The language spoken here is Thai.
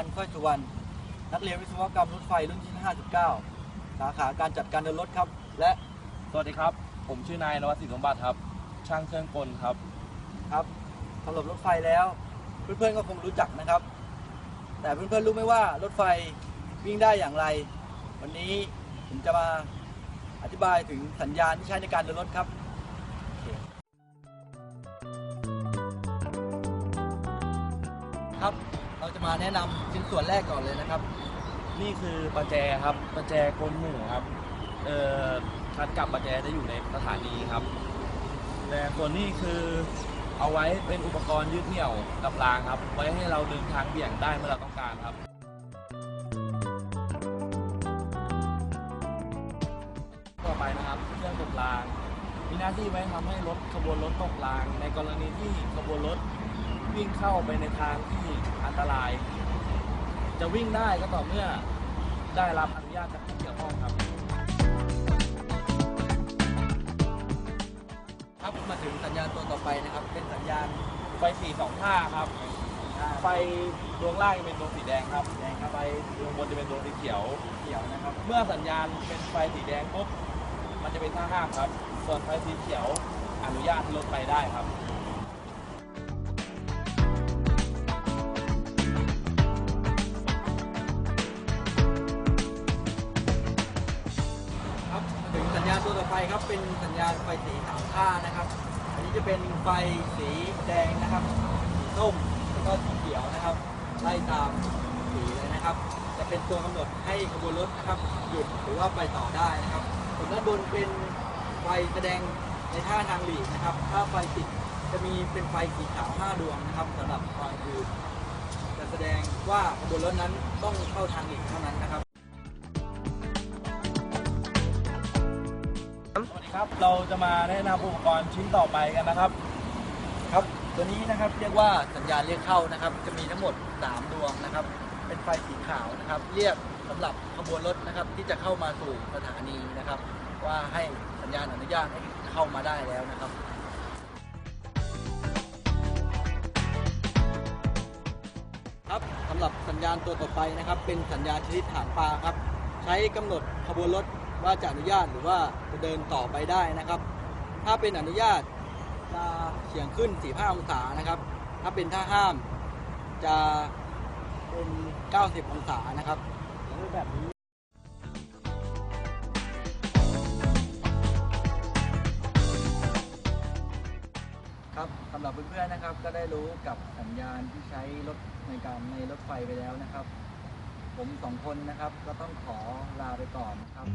พันธ์สร้อยสุวรรณนักเรียนวิศวกรรมรถไฟรุ่นที่59สาขาการจัดการเดินรถครับและสวัสดีครับผมชื่อนายนวัตศิลป์สมบัติครับช่างเครื่องกลครับสำหรับรถไฟแล้วเพื่อนๆก็คงรู้จักนะครับแต่เพื่อนๆรู้ไหมว่ารถไฟวิ่งได้อย่างไรวันนี้ผมจะมาอธิบายถึงสัญญาณที่ใช้ในการเดินรถครับเราจะมาแนะนำชิ้นส่วนแรกก่อนเลยนะครับนี่คือประแจครับประแจกลหมู่ครับคันกับประแจจะอยู่ในสถานีครับแต่ส่วนนี้คือเอาไว้เป็นอุปกรณ์ยึดเหนี่ยวกับรางครับไว้ให้เราดึงทางเบี่ยงได้เมื่อเราต้องการครับต่อไปนะครับเครื่องตกรางมีหน้าที่ไว้ทำให้รถขบวนรถตกรางในกรณีที่ขบวนรถวิ่งเข้าไปในทางที่อันตรายจะวิ่งได้ก็ต่อเมื่อได้รับอนุญาตจากผู้เกี่ยวข้องครับมาถึงสัญญาณตัวต่อไปนะครับเป็นสัญญาณไฟ425ครับไฟดวงล่างจะเป็นดวงสีแดงครับไฟดวงบนจะเป็นดวงสีเขียวนะครับเมื่อสัญญาณเป็นไฟสีแดงปุ๊บมันจะเป็นท่าห้ามครับส่วนไฟสีเขียวอนุญาตให้รถไปได้ครับถึงสัญญาณตัวต่อไปครับเป็นสัญญาณไฟสีสามท่านะครับอันนี้จะเป็นไฟสีแดงนะครับสีส้มแล้วก็สีเขียวนะครับไล่ตามสีเลยนะครับจะเป็นตัวกำหนดให้ขบวนรถนะครับหยุดหรือว่าไปต่อได้นะครับส่วนด้านบนเป็นไฟแสดงในท่าทางหลีกนะครับถ้าไฟติดจะมีเป็นไฟสีขาว5 ดวงนะครับสำหรับตอนคืนจะแสดงว่าขบวนรถนั้นต้องเข้าทางหลีกเท่านั้นนะครับสวัสดีครับเราจะมาแนะนำอุปกรณ์ชิ้นต่อไปกันนะครับตัวนี้นะครับเรียกว่าสัญญาณเรียกเข้านะครับจะมีทั้งหมด3 ดวงนะครับเป็นไฟสีขาวนะครับเรียกสำหรับขบวนรถนะครับที่จะเข้ามาสู่สถานีนะครับว่าให้สัญญาณอนุญาตให้เข้ามาได้แล้วนะครับสำหรับสัญญาณตัวต่อไปนะครับเป็นสัญญาณชนิดหางปลาครับใช้กำหนดขบวนรถว่าจะอนุญาตหรือว่าจะเดินต่อไปได้นะครับถ้าเป็นอนุญาตจะเฉียงขึ้น45 องศานะครับถ้าเป็นท่าห้ามจะเป็น90 องศานะครับแบบนี้ครับสำหรับเพื่อนๆนะครับก็ได้รู้กับสัญญาณที่ใช้รถในรถไฟไปแล้วนะครับผม2 คนนะครับก็ต้องขอลาไปก่อนนะครับ